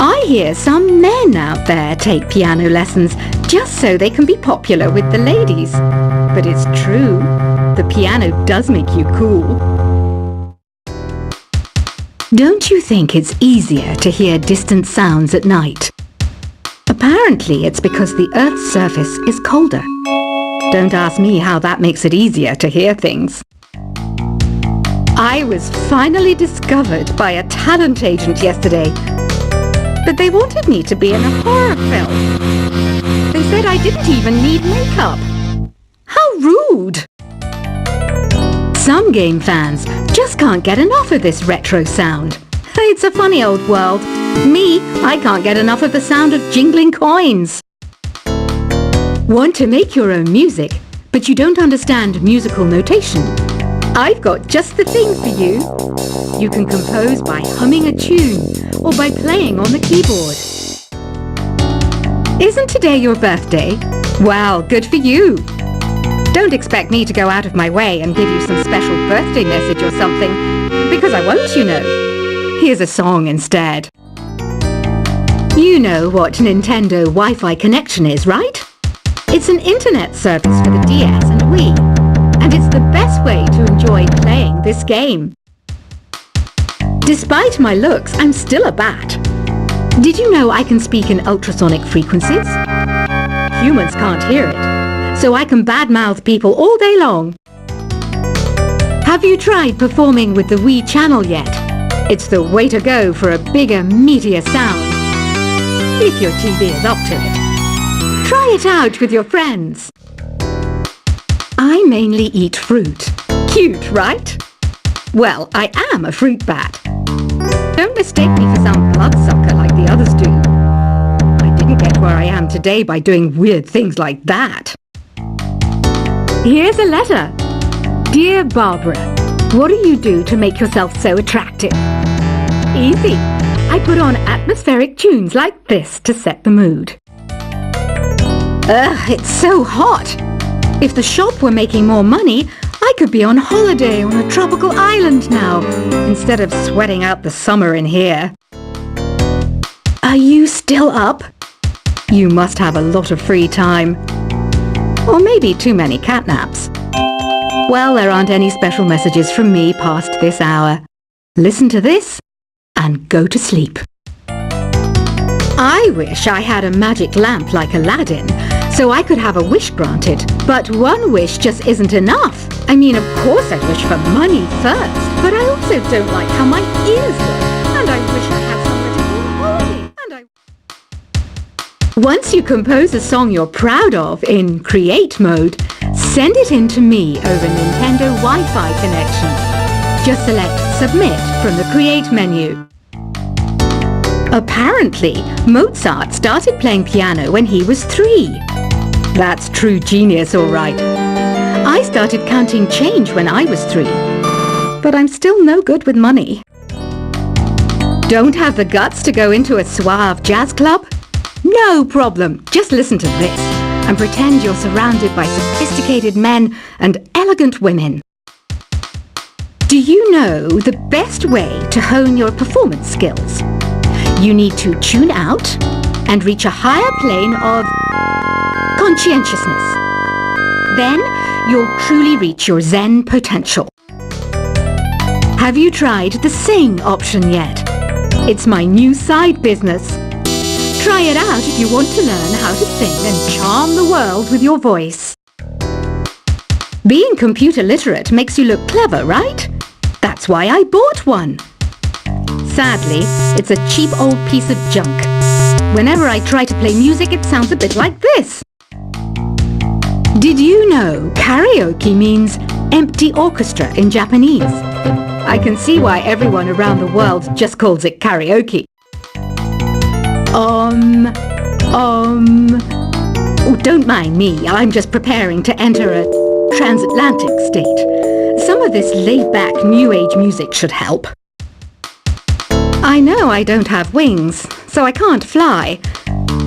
I hear some men out there take piano lessons just so they can be popular with the ladies. But it's true, the piano does make you cool. Don't you think it's easier to hear distant sounds at night? Apparently it's because the Earth's surface is colder. Don't ask me how that makes it easier to hear things. I was finally discovered by a talent agent yesterday, but they wanted me to be in a horror film. They said I didn't even need makeup. How rude! Some game fans just can't get enough of this retro sound. It's a funny old world. Me, I can't get enough of the sound of jingling coins. Want to make your own music, but you don't understand musical notation? I've got just the thing for you. You can compose by humming a tune or by playing on the keyboard. Isn't today your birthday? Well, good for you. Don't expect me to go out of my way and give you some special birthday message or something, because I won't, you know. Here's a song instead. You know what Nintendo Wi-Fi connection is, right? It's an internet service for the DS and Wii, and it's the best way to enjoy playing this game. Despite my looks, I'm still a bat. Did you know I can speak in ultrasonic frequencies? Humans can't hear it, so I can badmouth people all day long. Have you tried performing with the Wii channel yet? It's the way to go for a bigger, meatier sound. If your TV is up to it. Try it out with your friends. I mainly eat fruit. Cute, right? Well, I am a fruit bat. Don't mistake me for some bloodsucker like the others do. I didn't get where I am today by doing weird things like that. Here's a letter. Dear Barbara, what do you do to make yourself so attractive? Easy. I put on atmospheric tunes like this to set the mood. Ugh, it's so hot. If the shop were making more money, I could be on holiday on a tropical island now, instead of sweating out the summer in here. Are you still up? You must have a lot of free time. Or maybe too many catnaps. Well, there aren't any special messages from me past this hour. Listen to this and go to sleep. I wish I had a magic lamp like Aladdin, so I could have a wish granted. But one wish just isn't enough. I mean, of course I'd wish for money first, but I also don't like how my ears look, and I wish I had somewhere to go on holiday. Once you compose a song you're proud of in create mode, send it in to me over Nintendo Wi-Fi connection. Just select Submit from the Create menu. Apparently, Mozart started playing piano when he was 3. That's true genius, all right. I started counting change when I was 3, but I'm still no good with money. Don't have the guts to go into a suave jazz club? No problem, just listen to this and pretend you're surrounded by sophisticated men and elegant women. Do you know the best way to hone your performance skills? You need to tune out and reach a higher plane of conscientiousness. Then you'll truly reach your Zen potential. Have you tried the sing option yet? It's my new side business. Try it out if you want to learn how to sing and charm the world with your voice. Being computer literate makes you look clever, right? That's why I bought one. Sadly, it's a cheap old piece of junk. Whenever I try to play music, it sounds a bit like this. Did you know karaoke means empty orchestra in Japanese? I can see why everyone around the world just calls it karaoke. Oh, don't mind me, I'm just preparing to enter a transatlantic state. Some of this laid-back new age music should help. I know I don't have wings, so I can't fly.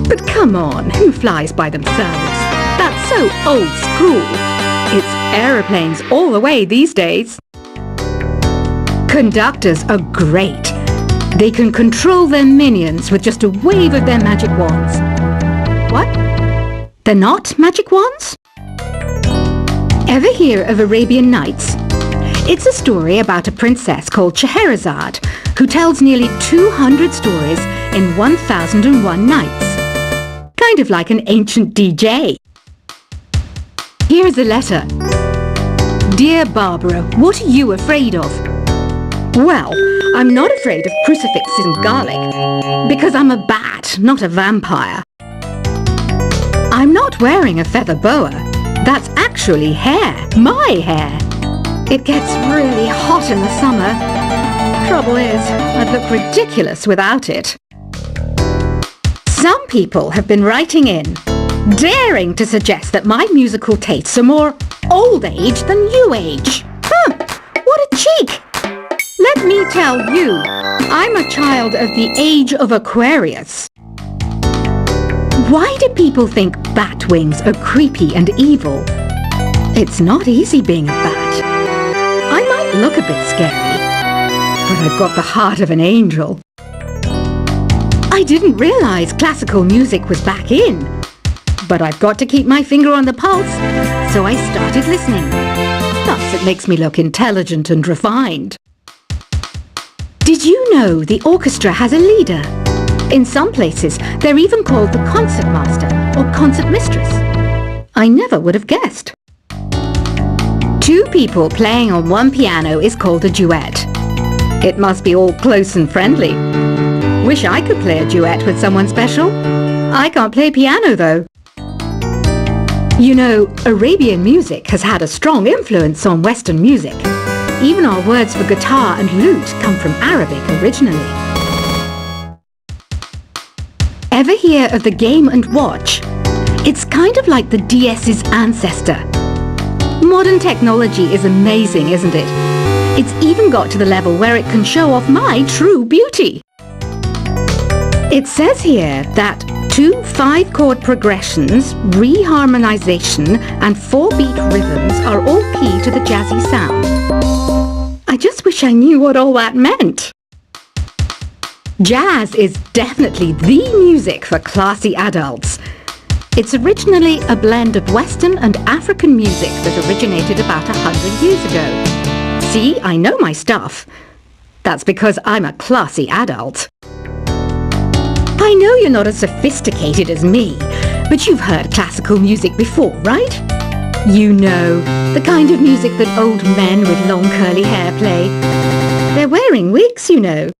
But come on, who flies by themselves? That's so old school. It's aeroplanes all the way these days. Conductors are great. They can control their minions with just a wave of their magic wands. What? They're not magic wands? Ever hear of Arabian Nights? It's a story about a princess called Scheherazade who tells nearly 200 stories in 1001 nights. Kind of like an ancient DJ. Here's a letter. Dear Barbara, what are you afraid of? Well, I'm not afraid of crucifixes and garlic, because I'm a bat, not a vampire. I'm not wearing a feather boa. That's actually hair, my hair. It gets really hot in the summer. Trouble is, I'd look ridiculous without it. Some people have been writing in, daring to suggest that my musical tastes are more old age than new age. What a cheek! Let me tell you, I'm a child of the age of Aquarius. Why do people think bat wings are creepy and evil? It's not easy being a bat. I might look a bit scary, but I've got the heart of an angel. I didn't realize classical music was back in, but I've got to keep my finger on the pulse, so I started listening. Thus, it makes me look intelligent and refined. Did you know the orchestra has a leader? In some places, they're even called the concertmaster or concertmistress. I never would have guessed. Two people playing on one piano is called a duet. It must be all close and friendly. Wish I could play a duet with someone special. I can't play piano though. You know, Arabian music has had a strong influence on Western music. Even our words for guitar and lute come from Arabic originally. Ever hear of the Game & Watch? It's kind of like the DS's ancestor. Modern technology is amazing, isn't it? It's even got to the level where it can show off my true beauty. It says here that 2 5-chord progressions, reharmonization and 4-beat rhythms are all key to the jazzy sound. I just wish I knew what all that meant. Jazz is definitely the music for classy adults. It's originally a blend of Western and African music that originated about 100 years ago. See, I know my stuff. That's because I'm a classy adult. I know you're not as sophisticated as me, but you've heard classical music before, right? You know, the kind of music that old men with long curly hair play. They're wearing wigs, you know.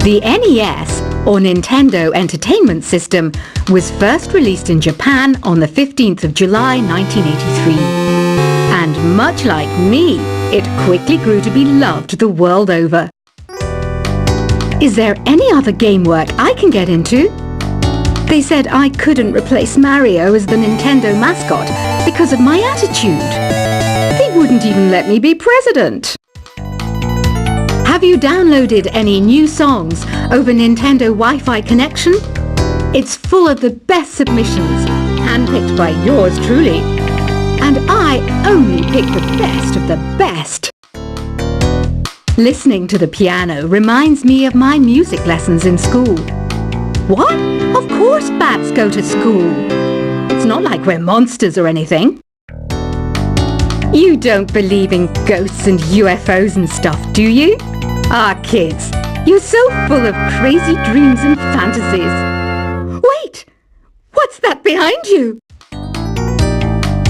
The NES, or Nintendo Entertainment System, was first released in Japan on the 15th of July 1983. And much like me, it quickly grew to be loved the world over. Is there any other game work I can get into? They said I couldn't replace Mario as the Nintendo mascot because of my attitude. They wouldn't even let me be president. Have you downloaded any new songs over Nintendo Wi-Fi connection? It's full of the best submissions, handpicked by yours truly. And I only pick the best of the best. Listening to the piano reminds me of my music lessons in school. What? Of course bats go to school. It's not like we're monsters or anything. You don't believe in ghosts and UFOs and stuff, do you? Ah, kids, you're so full of crazy dreams and fantasies. Wait! What's that behind you?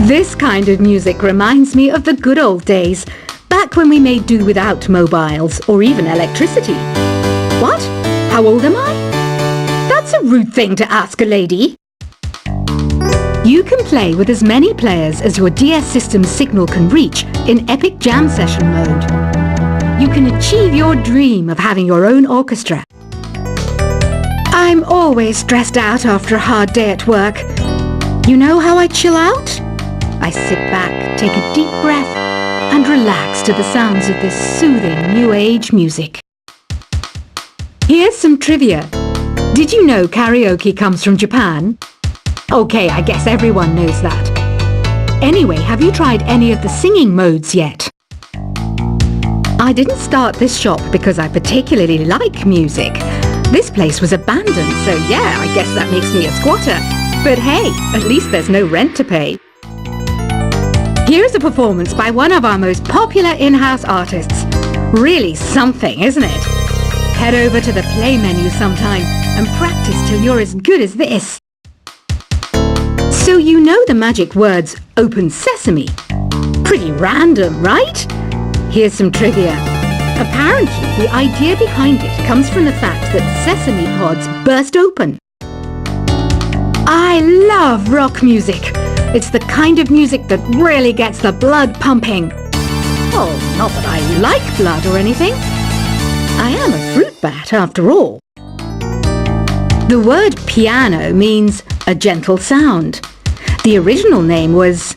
This kind of music reminds me of the good old days, back when we made do without mobiles or even electricity. What? How old am I? That's a rude thing to ask a lady. You can play with as many players as your DS system's signal can reach in Epic Jam Session mode. You can achieve your dream of having your own orchestra. I'm always stressed out after a hard day at work. You know how I chill out? I sit back, take a deep breath, and relax to the sounds of this soothing new age music. Here's some trivia. Did you know karaoke comes from Japan? Okay, I guess everyone knows that. Anyway, have you tried any of the singing modes yet? I didn't start this shop because I particularly like music. This place was abandoned, so yeah, I guess that makes me a squatter. But hey, at least there's no rent to pay. Here's a performance by one of our most popular in-house artists. Really something, isn't it? Head over to the play menu sometime and practice till you're as good as this. So you know the magic words "Open Sesame"? Pretty random, right? Here's some trivia. Apparently, the idea behind it comes from the fact that sesame pods burst open. I love rock music. It's the kind of music that really gets the blood pumping. Oh, not that I like blood or anything. I am a fruit bat after all. The word piano means a gentle sound. The original name was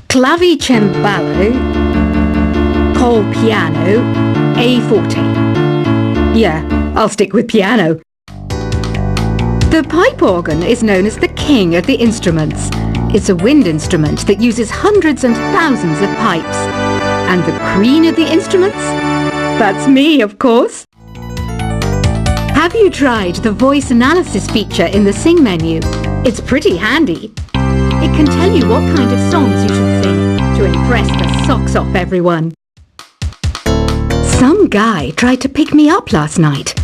clavicembalo col piano a forte. Yeah, I'll stick with piano. The pipe organ is known as the king of the instruments. It's a wind instrument that uses hundreds and thousands of pipes. And the queen of the instruments? That's me, of course. Have you tried the voice analysis feature in the Sing menu? It's pretty handy. It can tell you what kind of songs you should sing to impress the socks off everyone. Some guy tried to pick me up last night.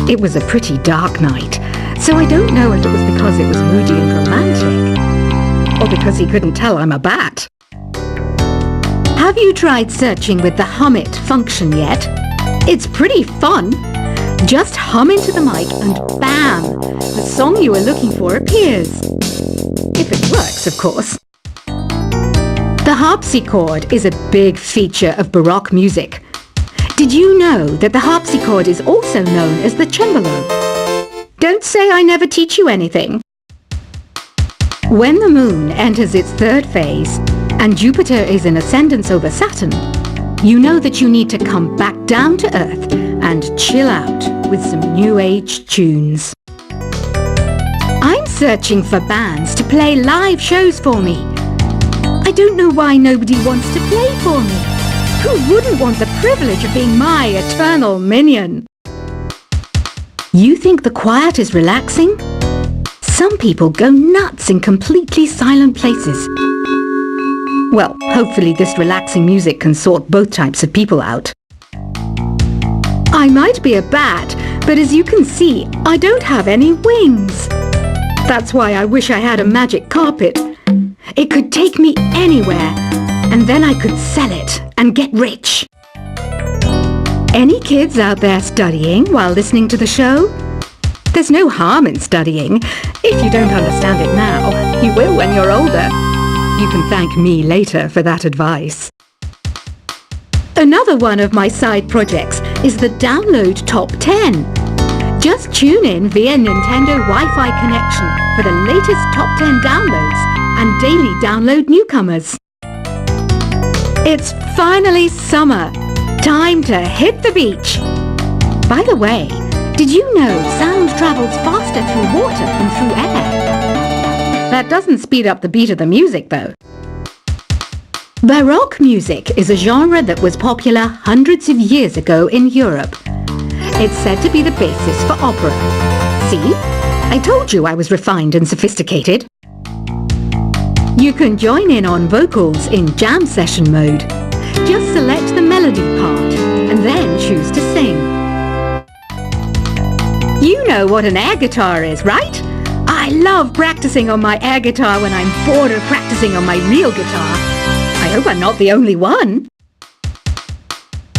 It was a pretty dark night, so I don't know if it was because it was moody and romantic, or because he couldn't tell I'm a bat. Have you tried searching with the Hum It function yet? It's pretty fun. Just hum into the mic and bam! The song you were looking for appears. If it works, of course. The harpsichord is a big feature of Baroque music. Did you know that the harpsichord is also known as the cembalo? Don't say I never teach you anything. When the moon enters its third phase and Jupiter is in ascendance over Saturn, you know that you need to come back down to Earth and chill out with some new age tunes. I'm searching for bands to play live shows for me. I don't know why nobody wants to play for me. Who wouldn't want the privilege of being my eternal minion? You think the quiet is relaxing? Some people go nuts in completely silent places. Well, hopefully this relaxing music can sort both types of people out. I might be a bat, but as you can see, I don't have any wings. That's why I wish I had a magic carpet. It could take me anywhere, and then I could sell it and get rich. Any kids out there studying while listening to the show? There's no harm in studying. If you don't understand it now, you will when you're older. You can thank me later for that advice. Another one of my side projects is the Download Top 10. Just tune in via Nintendo Wi-Fi connection for the latest Top 10 downloads and daily download newcomers. It's finally summer. Time to hit the beach. By the way, did you know sound travels faster through water than through air? That doesn't speed up the beat of the music, though. Baroque music is a genre that was popular hundreds of years ago in Europe. It's said to be the basis for opera. See? I told you I was refined and sophisticated. You can join in on vocals in jam session mode. Just select the melody part and then choose to sing. You know what an air guitar is, right? I love practicing on my air guitar when I'm bored of practicing on my real guitar. I hope I'm not the only one.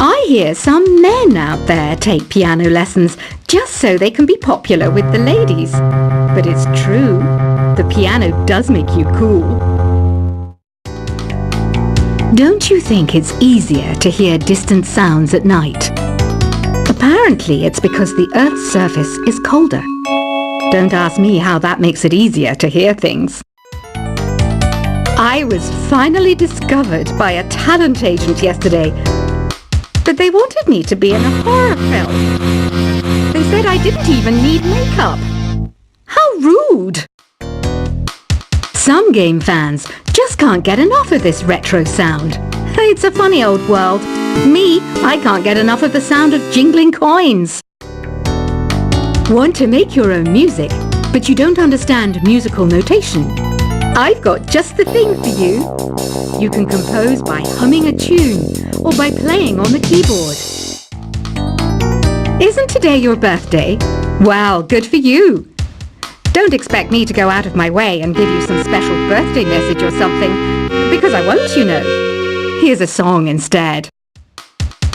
I hear some men out there take piano lessons just so they can be popular with the ladies. But it's true, the piano does make you cool. Don't you think it's easier to hear distant sounds at night? Apparently it's because the Earth's surface is colder. Don't ask me how that makes it easier to hear things. I was finally discovered by a talent agent yesterday, but they wanted me to be in a horror film. They said I didn't even need makeup. How rude! Some game fans just can't get enough of this retro sound. It's a funny old world. Me, I can't get enough of the sound of jingling coins. Want to make your own music, but you don't understand musical notation? I've got just the thing for you. You can compose by humming a tune or by playing on the keyboard. Isn't today your birthday? Well, good for you. Don't expect me to go out of my way and give you some special birthday message or something, because I won't, you know. Here's a song instead.